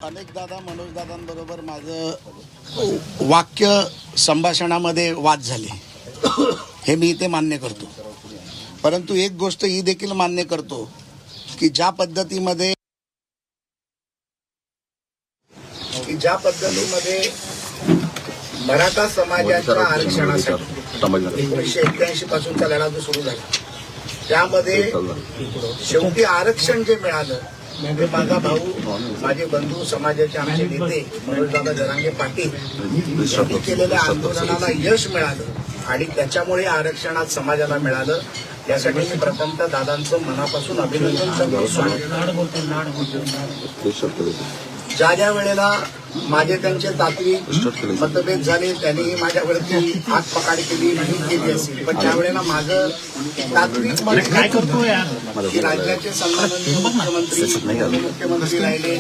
अनेकदा मनोज दादांबरोबर माझं वाक्य संभाषणामध्ये वाद झाले, हे मी इथे मान्य करतो. परंतु एक गोष्ट ही देखील मान्य करतो की ज्या पद्धतीमध्ये मराठा समाजाच्या आरक्षणासाठी 1981 पासूनचा लढा जो सुरू झाला, त्यामध्ये शेवटी आरक्षण जे मिळालं म्हणजे माझा भाऊ, माझे बंधू, समाजाचे आमचे नेते मनोजदादा जरांगे पाटील यांनी केलेल्या आंदोलनाला यश मिळालं आणि त्याच्यामुळे आरक्षण आज समाजाला मिळालं. यासाठी मी प्रथमतः दादांचं मनापासून अभिनंदन करतो. ज्या वेळेला माझे त्यांचे तात्विक मतभेद झाले, त्यांनी माझ्यावरती हातपकाड केली नाही केली असेल, पण ज्या वेळेला माझं तात्विक मत काय करतो की राज्याचे सन्माननीय मुख्यमंत्री राहिले,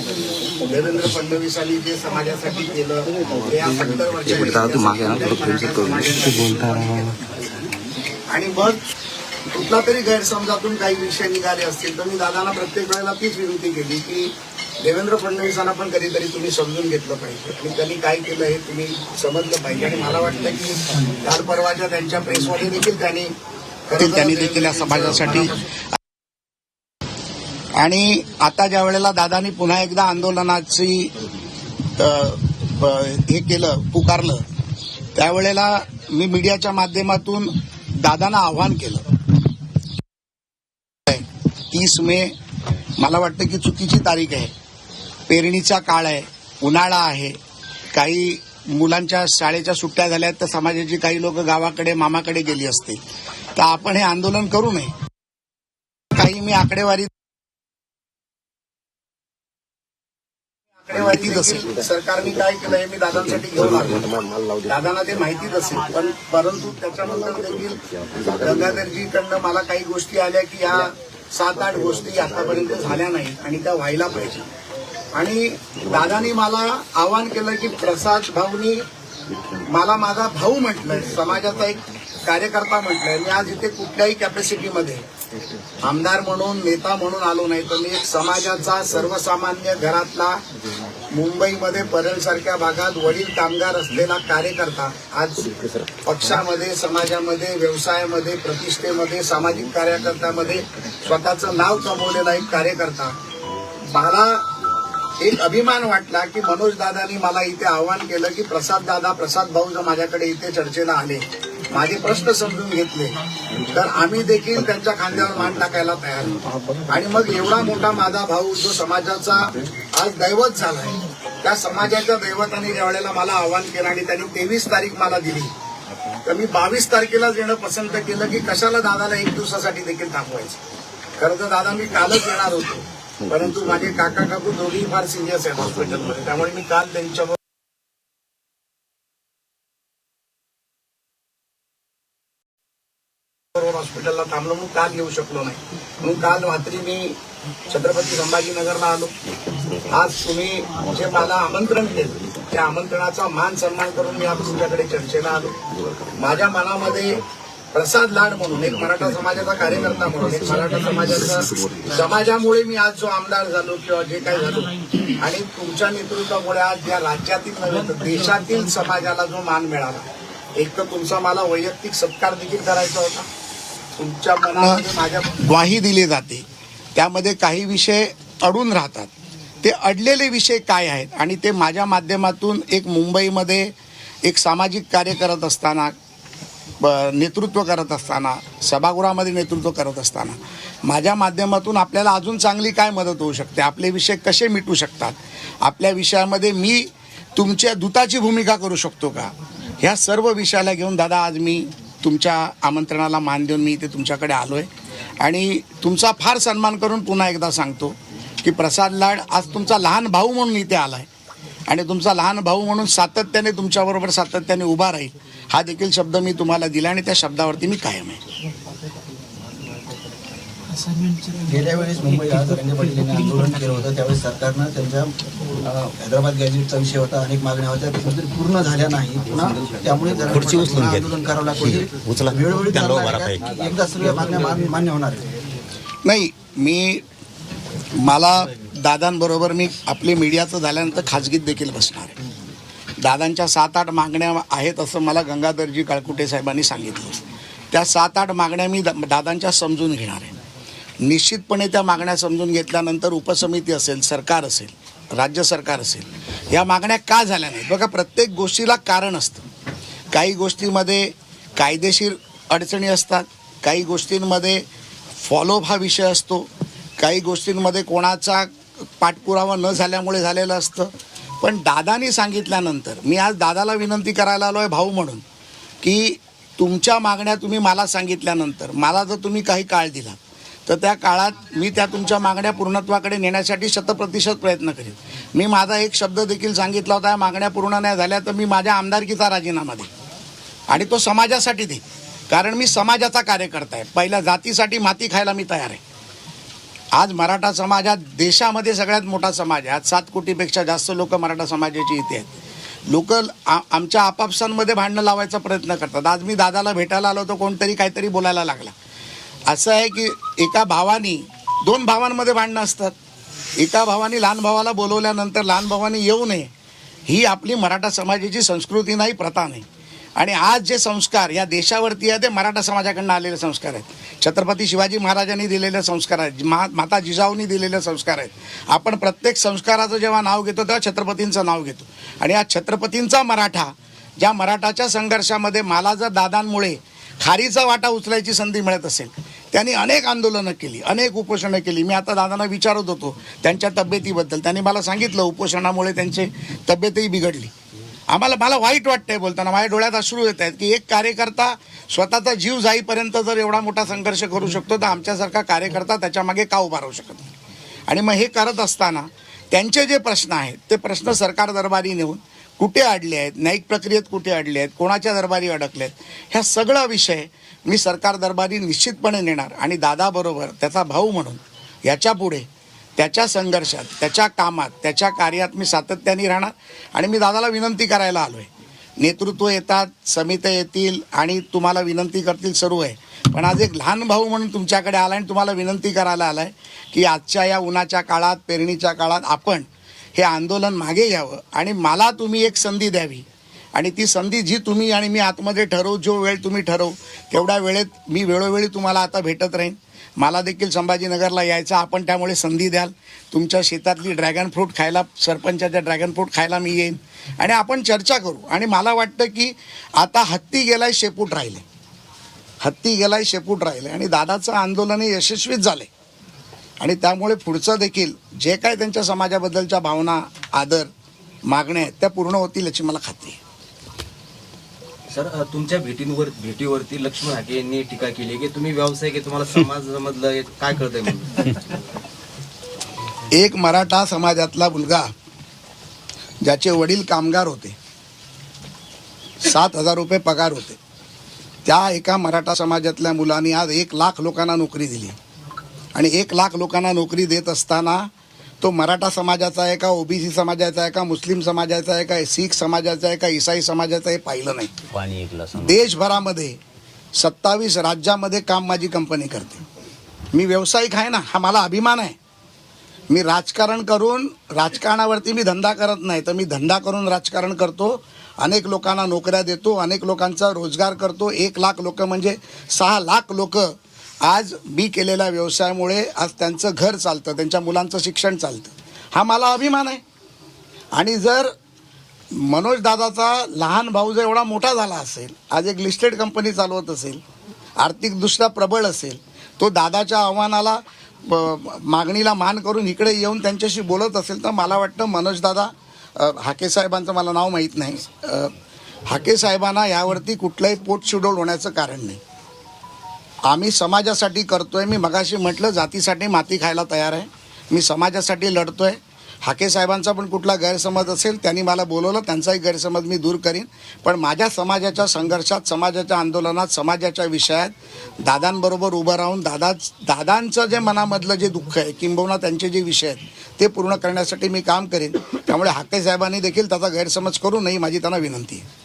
देवेंद्र फडणवीसांनी जे समाजासाठी केलं ते या 70 आणि मग कुठला तरी गैरसमजातून काही विषय निघाले असतील तर मी दादांना प्रत्येक वेळेला तीच विनंती केली की देवेंद्र फडणवीसांना पण कधीतरी तुम्ही समजून घेतलं पाहिजे आणि त्यांनी काय केलं हे तुम्ही समजलं पाहिजे. आणि मला वाटतं की काल परवाच्या त्यांच्या प्रेसमध्ये देखील त्यांनी देखील या समाजासाठी आणि आता ज्या वेळेला दादांनी पुन्हा एकदा आंदोलनाची हे केलं, पुकारलं, त्यावेळेला मी मीडियाच्या माध्यमातून दादांना आव्हान केलं. 30 मे मला वाटतं की चुकीची तारीख आहे, पेरणीचा काळ आहे, उन्हाळा आहे, काही मुलांच्या शाळेच्या सुट्ट्या झाल्या तर समाजाची काही लोक गावाकडे मामाकडे गेली असतील, तर आपण हे आंदोलन करू नये. काही मी आकडेवारी माहितीच असेल सरकारने काय केलं हे मी दादांसाठी घेऊन आलो, दादांना ते माहितीच असेल, पण परंतु त्याच्यानंतर देखील गंगाधरजीकडनं मला काही गोष्टी आल्या की या 7-8 गोष्टी आतापर्यंत झाल्या नाहीत आणि त्या व्हायला पाहिजे. आणि दादांनी मला आवाहन केलं की प्रसाद भाऊनी मला माझा भाऊ म्हटलंय, समाजाचा एक कार्यकर्ता म्हटलंय. मी आज इथे कुठल्याही कॅपॅसिटीमध्ये आमदार म्हणून, नेता म्हणून आलो नाही, तर मी एक समाजाचा सर्वसामान्य घरातला मुंबईमध्ये परेलसारख्या भागात वडील कामगार असलेला कार्यकर्ता, आज पक्षामध्ये, समाजामध्ये, व्यवसायामध्ये, प्रतिष्ठेमध्ये, सामाजिक कार्यकर्त्यामध्ये स्वतःचं नाव कमवलेला एक कार्यकर्ता. मला एक अभिमान वाटला की मनोज दादांनी मला इथे आवाहन केलं की प्रसाद भाऊ जर माझ्याकडे इथे चर्चेला आले, माझे प्रश्न समजून घेतले, तर आम्ही देखील त्यांच्या खांद्यावर मान टाकायला तयार. आणि मग एवढा मोठा माझा भाऊ जो समाजाचा आज दैवत झालाय, त्या समाजाच्या दैवताने ज्या वेळेला मला आवाहन केलं आणि त्यांनी 23 तारीख मला दिली, तर मी 22 तारखेलाच येणं पसंत केलं की कशाला दादाला 1 दिवसासाठी देखील थांबवायचं. खरं तर दादा मी कालच येणार होतो, परंतु माझे काका काकू दोघेही फार सिरियस आहेत हॉस्पिटलमध्ये, त्यामुळे मी काल त्यांच्यावर हॉस्पिटलला थांबलो, म्हणून काल येऊ शकलो नाही. म्हणून काल रात्री मी छत्रपती संभाजीनगरला आलो. आज तुम्ही जे मला आमंत्रण केलं त्या आमंत्रणाचा मान सन्मान करून मी आज तुमच्याकडे चर्चेला आलो. माझ्या मनामध्ये प्रसाद लाड म्हणून, एक मराठा समाजाचा कार्यकर्ता म्हणून, एक मराठा समाजामुळे मी आज जो आमदार झालो किंवा जे काही झालो, आणि तुमच्या नेतृत्वामुळे आज या राज्यातील नव्हे तर देशातील समाजाला जो मान मिळाला, एक तर तुमचा मला वैयक्तिक सत्कार देखील करायचा होता. तुमच्या मनामध्ये माझ्या ग्वाही दिली जाते, त्यामध्ये काही विषय अडून राहतात. ते अडलेले विषय काय आहेत आणि ते माझ्या माध्यमातून एक मुंबईमध्ये एक सामाजिक कार्य करत असताना, नेतृत्व करत असताना, सभागृहामध्ये नेतृत्व करत असताना माझ्या माध्यमातून आपल्याला अजून चांगली काय मदत होऊ शकते, आपले विषय कसे मिटू शकतात, आपल्या विषयामध्ये मी तुमच्या दूताची भूमिका करू शकतो का, ह्या सर्व विषयाला घेऊन दादा आज मी तुमच्या आमंत्रणाला मान देऊन मी इथे तुमच्याकडे आलो आहे. आणि तुमचा फार सन्मान करून पुन्हा एकदा सांगतो की प्रसाद लाड आज तुमचा लहान भाऊ म्हणून इथे आला आहे आणि तुमचा लहान भाऊ म्हणून सातत्याने तुमच्याबरोबर सातत्याने उभा राहील, हा देखील शब्द मी तुम्हाला दिला आणि त्या शब्दावरती मी कायम आहे. गेल्या वेळेस मुंबई जरांगे पाटील यांनी आंदोलन केलं होतं, त्यावेळेस सरकारनं त्यांच्या हैदराबाद गॅजेटचा विषय होता, अनेक मागण्या होत्या, तरी पूर्ण झाल्या नाही. पुन्हा त्यामुळे आंदोलन करावं लागतं. वेळोवेळी एकदा सर्व मागण्या मान्य होणार नाही. मला दादांबरोबर मी आपली मीडियाचं झाल्यानंतर खाजगीत देखील बसणार आहे. दादांच्या 7-8 मागण्या आहेत असं मला गंगाधरजी काळकुटे साहेबांनी सांगितलं. त्या 7-8 मागण्या मी दादांच्या समजून घेणार आहे. निश्चितपणे त्या मागण्या समजून घेतल्यानंतर उपसमिती असेल, सरकार असेल, राज्य सरकार असेल, या मागण्या का झाल्या नाहीत. बघा, प्रत्येक गोष्टीला कारण असतं. काही गोष्टीमध्ये कायदेशीर अडचणी असतात, काही गोष्टींमध्ये फॉलोअप हा विषय असतो, काही गोष्टींमध्ये कोणाचा पाठपुरावा न झाल्यामुळे झालेलं असतं. पण दादानी सांगितल्यानंतर मी आज दादाला विनंती करायला आलो आहे भाऊ म्हणून, की तुमच्या मागण्या तुम्ही मला सांगितल्यानंतर मला जर तुम्ही काही काळ दिला तर त्या काळात मी त्या तुमच्या मागण्या पूर्णत्वाकडे नेण्यासाठी 100% प्रयत्न करेन. मी माझा एक शब्द देखील सांगितला होता, या मागण्या पूर्ण नाही झाल्या तर मी माझ्या आमदारकीचा राजीनामा देईन आणि तो समाजासाठी देईन. कारण मी समाजाचा कार्यकर्ता आहे. पहिल्या जातीसाठी माती खायला मी तयार आहे. आज मराठा समाज हा देशामध्ये सगळ्यात मोठा समाज आहे. आज 7 कोटीपेक्षा जास्त लोक मराठा समाजाची इथे आहेत. लोक आमच्या आपापसांमध्ये भांडणं लावायचा प्रयत्न करतात. आज मी दादाला भेटायला आलो तर कोणतरी काहीतरी बोलायला लागला. असं आहे की एका भावानी 2 भावांमध्ये भांडणं असतात. एका भावानी लहान भावाला बोलवल्यानंतर लहान भावानी येऊ नये, ही आपली मराठा समाजाची संस्कृती नाही, प्रथा नाही. आणि आज जे संस्कार या देशावरती आहे ते मराठा समाजाकडून आलेले संस्कार आहेत. छत्रपती शिवाजी महाराजांनी दिलेले संस्कार आहेत, माता जिजाऊंनी दिलेले संस्कार आहेत. आपण प्रत्येक संस्काराचं जेव्हा नाव घेतो तेव्हा छत्रपतींचं नाव घेतो. आणि या छत्रपतींचा मराठा, ज्या मराठाच्या संघर्षामध्ये मला जर दादांमुळे खारीचा वाटा उचलायची संधी मिळत असेल, त्यांनी अनेक आंदोलनं केली, अनेक उपोषणं केली. मी आता दादांना विचारत होतो त्यांच्या तब्येतीबद्दल. त्यांनी मला सांगितलं उपोषणामुळे त्यांची तब्येतही बिघडली. मला वाईट वाटतंय बोलताना, माझ्या डोळ्यात अश्रू येत आहेत की एक कार्यकर्ता स्वतःचा जीव जाईपर्यंत जर एवढा मोठा संघर्ष करू शकतो तर आमच्यासारखा कार्यकर्ता त्याच्यामागे का उभा राहू शकत नाही. आणि मग हे करत असताना त्यांचे जे प्रश्न आहेत ते प्रश्न सरकार दरबारी नेऊन कुठे अडले आहेत, न्यायिक प्रक्रियेत कुठे अडले आहेत, कोणाच्या दरबारी अडकले आहेत, ह्या सगळा विषय मी सरकार दरबारी निश्चितपणे नेणार. आणि दादाबरोबर त्याचा भाऊ म्हणून याच्यापुढे त्याच्या संघर्षात, त्याच्या कामात, त्याच्या कार्यात मी सातत्याने राहणार. आणि मी दादाला विनंती करायला आलो आहे. नेतृत्व येतात, समित्या येतील आणि तुम्हाला विनंती करतील, सर्व आहे. पण आज एक लहान भाऊ म्हणून तुमच्याकडे आला आणि तुम्हाला विनंती करायला आला आहे की आजच्या या उन्हाच्या काळात, पेरणीच्या काळात आपण हे आंदोलन मागे घ्यावं आणि मला तुम्ही एक संधी द्यावी. आणि ती संधी जी तुम्ही आणि मी आतमध्ये ठरवू, जो वेळ तुम्ही ठरवू तेवढ्या वेळेत मी वेळोवेळी तुम्हाला आता भेटत राहीन. मला देखील संभाजीनगरला यायचं, आपण त्यामुळे संधी द्याल. तुमच्या शेतातली ड्रॅगन फ्रूट खायला, सरपंचाच्या ड्रॅगन फ्रूट खायला मी येईन आणि आपण चर्चा करू. आणि मला वाटतं की आता हत्ती गेलाय शेपूट राहिले, हत्ती गेलाय शेपूट राहिले आणि दादाचं आंदोलन हे यशस्वीच झाले. आणि त्यामुळे पुढचं देखील जे काय त्यांच्या समाजाबद्दलच्या भावना, आदर, मागण्या आहेत त्या पूर्ण होतील याची मला खात्री आहे. सर, तुमच्या भेटीवरती लक्ष्मण हाके यांनी टीका केली की तुम्ही व्यावसायिक आहे, तुम्हाला समाजामधलं काय कळतंय म्हणून. एक मराठा समाजातला मुलगा ज्याचे वडील कामगार होते, 7,000 रुपये पगार होते, त्या एका मराठा समाजातल्या मुलांनी आज 1 लाख लोकांना नोकरी दिली. आणि 1 लाख लोकांना नोकरी देत असताना तो मराठा समाजाचा आहे का, ओबीसी समाजाचा आहे का, मुस्लिम समाजाचा आहे का, शीख समाजाचा आहे का, ईसाई समाजाचा, हे पाहिलं नाही. देशभरामध्ये 27 राज्यामध्ये काम माझी कंपनी करते. मी व्यावसायिक आहे ना, हा मला अभिमान आहे. मी राजकारण करून, राजकारणावरती मी धंदा करत नाही, तर मी धंदा करून राजकारण करतो. अनेक लोकांना नोकऱ्या देतो, अनेक लोकांचा रोजगार करतो. 1 लाख लोक म्हणजे 6 लाख लोक आज मी केलेल्या व्यवसायामुळे आज त्यांचं घर चालतं, त्यांच्या मुलांचं शिक्षण चालतं. हा मला अभिमान आहे. आणि जर मनोज दादाचा लहान भाऊ जर एवढा मोठा झाला असेल, आज एक लिस्टेड कंपनी चालवत असेल, आर्थिकदृष्ट्या प्रबळ असेल, तो दादाच्या आव्हानाला, मागणीला मान करून इकडे येऊन त्यांच्याशी बोलत असेल, तर मला वाटतं मनोज दादा, हाके साहेबांचं मला नाव माहीत नाही, हाके साहेबांना यावरती कुठलंही पोटशिडोल होण्याचं कारण नाही. आम्ही समाजासाठी करतोय. मी मगाशी म्हटलं जातीसाठी माती खायला तयार आहे. मी समाजासाठी लढतोय. हाके साहेबांचा पण कुठला गैरसमज असेल, त्यांनी मला बोलवलं, त्यांचाही गैरसमज मी दूर करीन. पण माझ्या समाजाच्या संघर्षात, समाजाच्या आंदोलनात, समाजाच्या विषयात दादांबरोबर उभं राहून दादांचं जे मनामधलं जे दुःख आहे, किंबहुना त्यांचे जे विषय आहेत ते पूर्ण करण्यासाठी मी काम करेन. त्यामुळे हाके साहेबांनी देखील त्याचा गैरसमज करू नये, माझी त्यांना विनंती आहे.